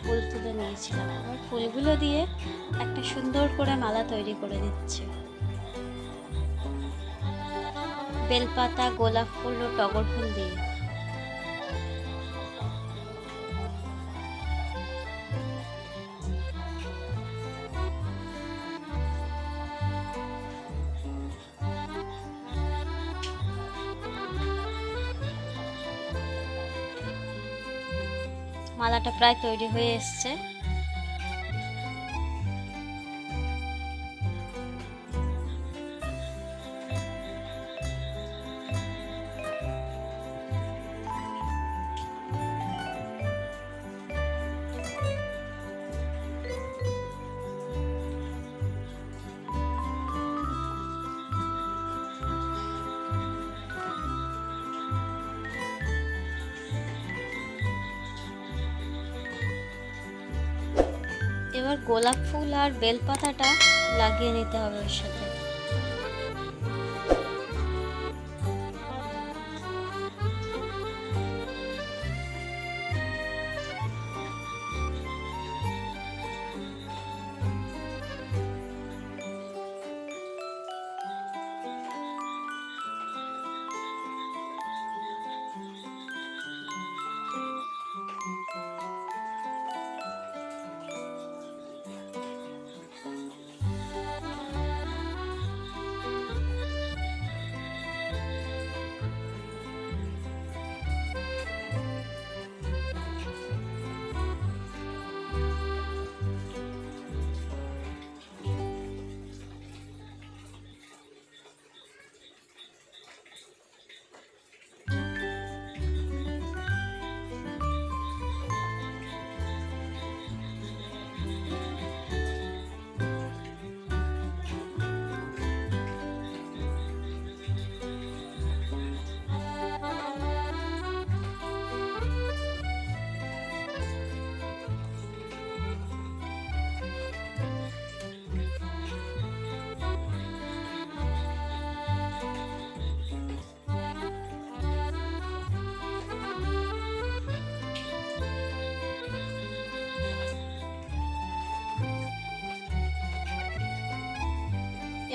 ফুল তুলে নিয়েছিলাম। এবার ফুলগুলো দিয়ে একটা সুন্দর করে মালা তৈরি করে দিচ্ছি। বেলপাতা, গোলাপ ফুল ও টগর ফুল দিয়ে। মালাটা প্রায় তৈরি হয়ে এসছে। এবার গোলাপ ফুল আর বেলপাতাটা লাগিয়ে নিতে হবে ওর সাথে।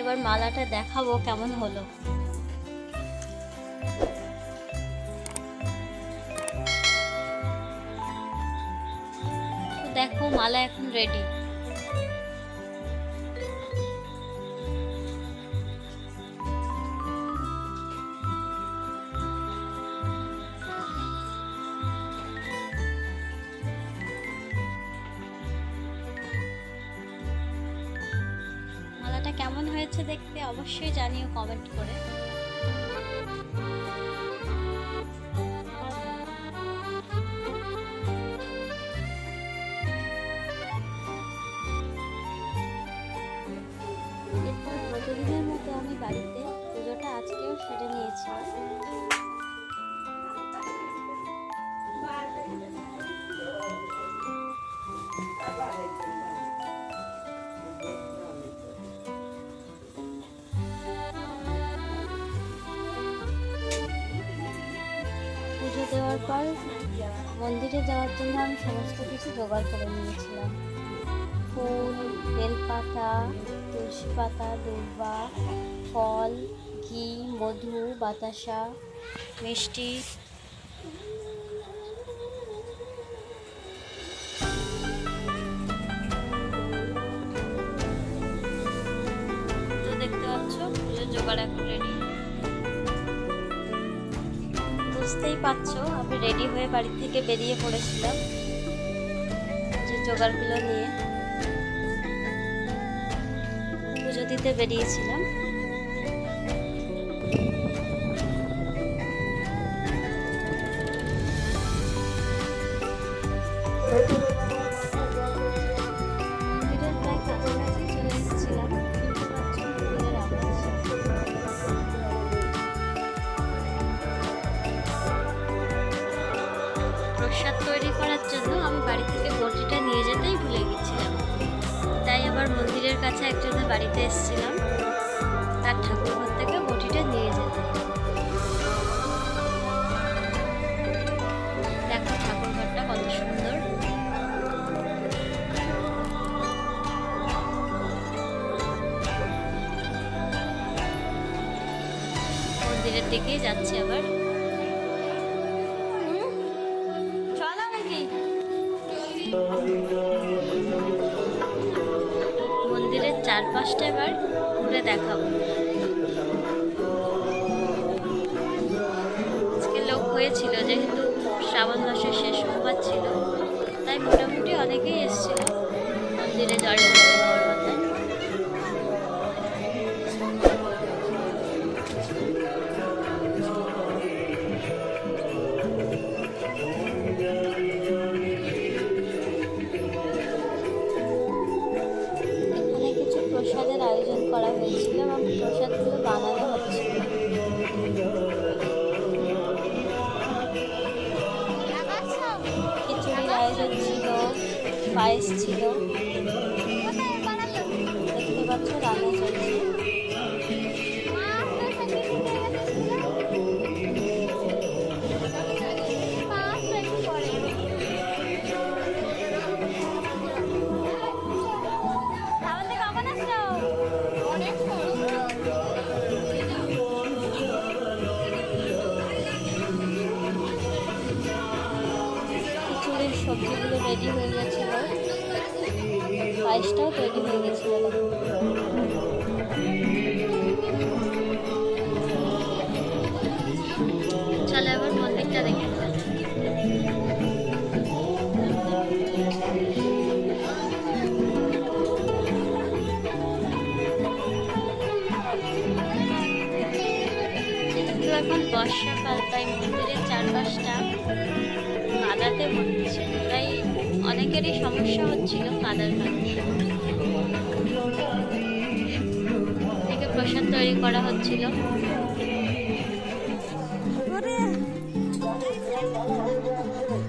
এবার মালাটা দেখাবো কেমন হলো। তো দেখো মালা এখন রেডি। মালাটা কেমন হয়েছে দেখতে অবশ্যই জানিও কমেন্ট করে। এরপর প্রতিদিনের মতো আমি বাড়িতে পুজোটা আজকেও সেরে নিয়েছিলাম। পুজো দেওয়ার পর মন্দিরে যাওয়ার জন্য আমি সমস্ত কিছু জোগাড় করে নিয়েছিলাম। ফুল, বেলপাতা, তুলসী পাতা, দূর্বা, ফল, ঘি, মধু, বাতাসা, মিষ্টি। দেখতে পাচ্ছ পুজোর জোগাড় এখন রেডি। বুঝতেই পারছো আমি রেডি হয়ে বাড়ি থেকে বেরিয়ে পড়েছিলাম যে জোগাড়গুলো নিয়ে পুজো দিতে বেরিয়েছিলাম। মন্দিরের প্রায় কাছাকাছি চলে এসেছিলাম। প্রসাদ তৈরি করার জন্য আমি বাড়ি থেকে বটিটা নিয়ে যেতেই ভুলে গেছিলাম। তাই আবার মন্দিরের কাছে একজনের বাড়িতে এসেছিলাম তার ঠাকুরঘর থেকে বটিটা নিয়ে যেতে। দেখো ঠাকুরঘরটা কত সুন্দর। মন্দিরের দিকেই যাচ্ছি আবার। চলো নাকি মন্দিরের চারপাশটা এবার ঘুরে দেখাবো। আজকে লোক হয়েছিল, যেহেতু শ্রাবণ মাসের শেষ সোমবার ছিল, তাই মোটামুটি অনেকেই এসেছিল মন্দিরে জল ঢালতে হওয়ার মাথায়। এখানে কিছু প্রসাদের আয়োজন করা হয়েছিল এবং প্রসাদগুলো বানানো হচ্ছিল। খিচুড়ির আয়োজন ছিল, পায়েস ছিল, দেখতে পাচ্ছ রান্না চলছে। খিচুড়ির সবজিগুলো রেডি হয়ে গেছিল, পায়েসটাও তৈরি হয়ে গেছিল। চলো এবার মন্দিরটা দেখে নেবো। যেহেতু এখন বর্ষাকাল, তাই মন্দিরের চারপাশটা কাদাতে ভর্তি, তাই অনেকেরই সমস্যা হচ্ছিল কাদার কারণে। থেকে প্রসাদ তৈরি করা হচ্ছিল।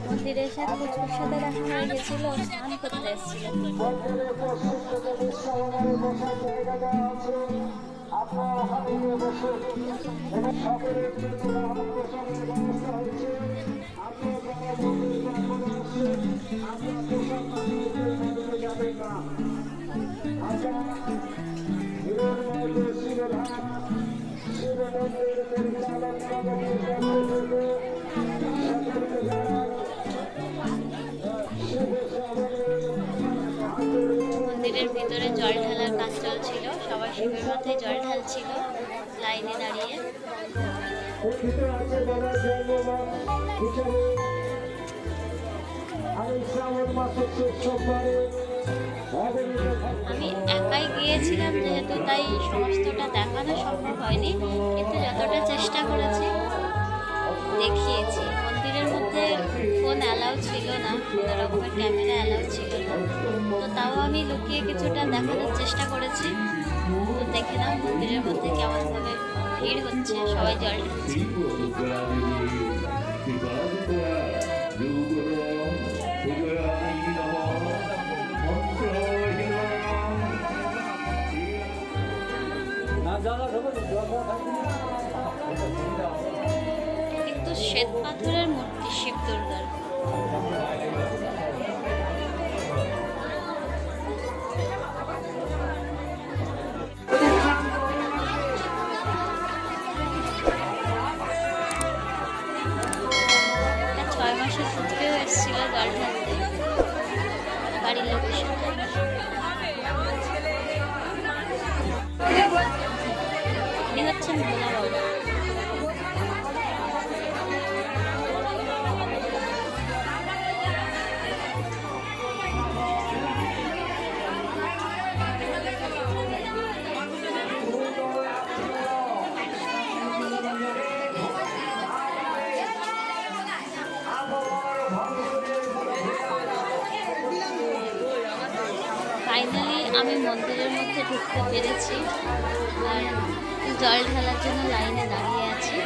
মন্দিরে এসে ফুচকুর সাথে দেখা হয়ে গেছিল, স্নান করতে এসেছিল। মন্দিরের ভিতরে জল ঢালার কাজ চলছিল, সবাই শিবের মাথায় জল ঢালছিল লাইনে দাঁড়িয়ে। আমি একাই গিয়েছিলাম যেহেতু, তাই সমস্তটা দেখানো সম্ভব হয়নি, কিন্তু যতটা চেষ্টা করেছি দেখিয়েছি। মন্দিরের মধ্যে ফোন অ্যালাউ ছিল না, কোনো রকমের ক্যামেরা অ্যালাউ ছিল না, তো তাও আমি লুকিয়ে কিছুটা দেখানোর চেষ্টা করেছি। তো দেখে নাও মন্দিরের মধ্যে কেমনভাবে ভিড় হচ্ছে, সবাই জল ঢালছে। কিন্তু শ্বেত পাথরের মূর্তি শিব দুর্গার। একটা 6 মাসের পুত্রেও এসেছিল জল ঢালতে বাড়ির লোকের সাথে। ইনি হচ্ছেন ভোলা বাবা। ফাইনালি আমি মন্দিরের মধ্যে ঢুকতে পেরেছি আর জল ঢালার জন্য লাইনে দাঁড়িয়ে আছি।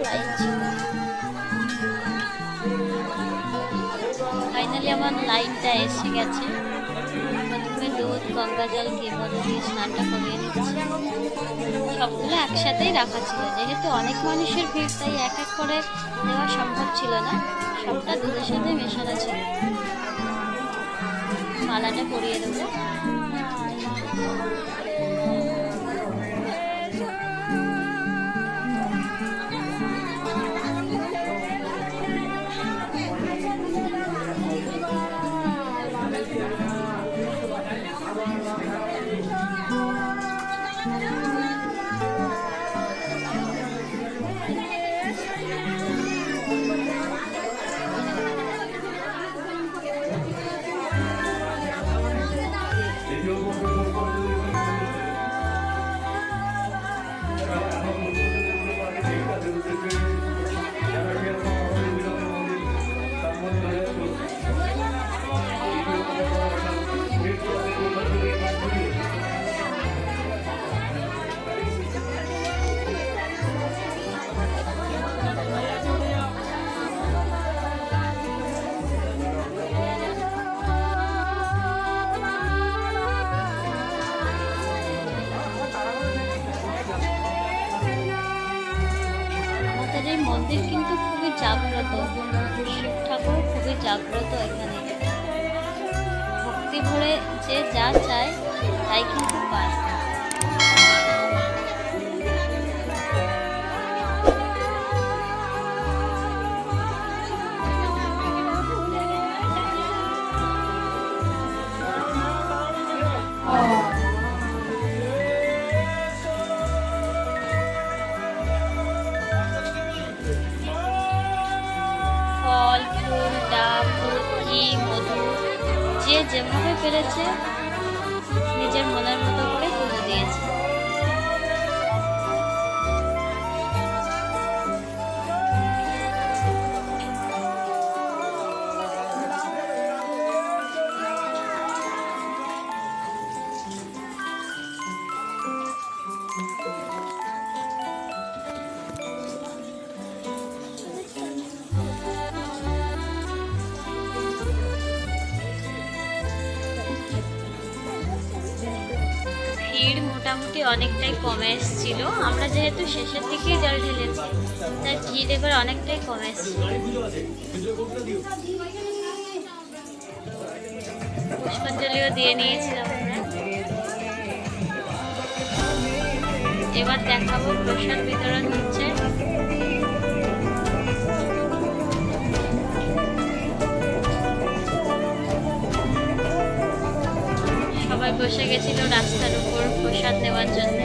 লাইন ছিল। ফাইনালি আমার লাইনটা এসে গেছে। প্রথমে দুধ, গঙ্গা জল, ঘি মধু দিয়ে স্নানটা করিয়ে নিচ্ছি। সবগুলো একসাথেই রাখা ছিল, যেহেতু অনেক মানুষের ভিড় তাই এক এক করে দেওয়া সম্ভব ছিল না, সবটা দুধের সাথে মেশানো ছিল। মালাটা পরিয়ে দেবো। এই মন্দির কিন্তু খুবই জাগ্রত, শিব ঠাকুর খুবই জাগ্রত। এখানে ভক্তি ভরে যে যা চায় তাই কিন্তু পায়। ফল, ফুল, ডাব, দুধ, ঘি, মধু যে যেভাবে পেরেছে নিজের মনের মতো করে পুজো দিয়েছে। ভিড় মোটামুটি অনেকটাই কমে এসেছিল। আমরা যেহেতু শেষের দিকেই জল ঢেলেছি তাই ভিড় এবার অনেকটাই কমে এসেছিল। পুষ্পাঞ্জলিও দিয়ে নিয়েছিলাম আমরা। এবার দেখাবো প্রসাদ বিতরণ হচ্ছে। সবাই বসে গেছিল রাস্তার উপর প্রসাদ নেওয়ার জন্য।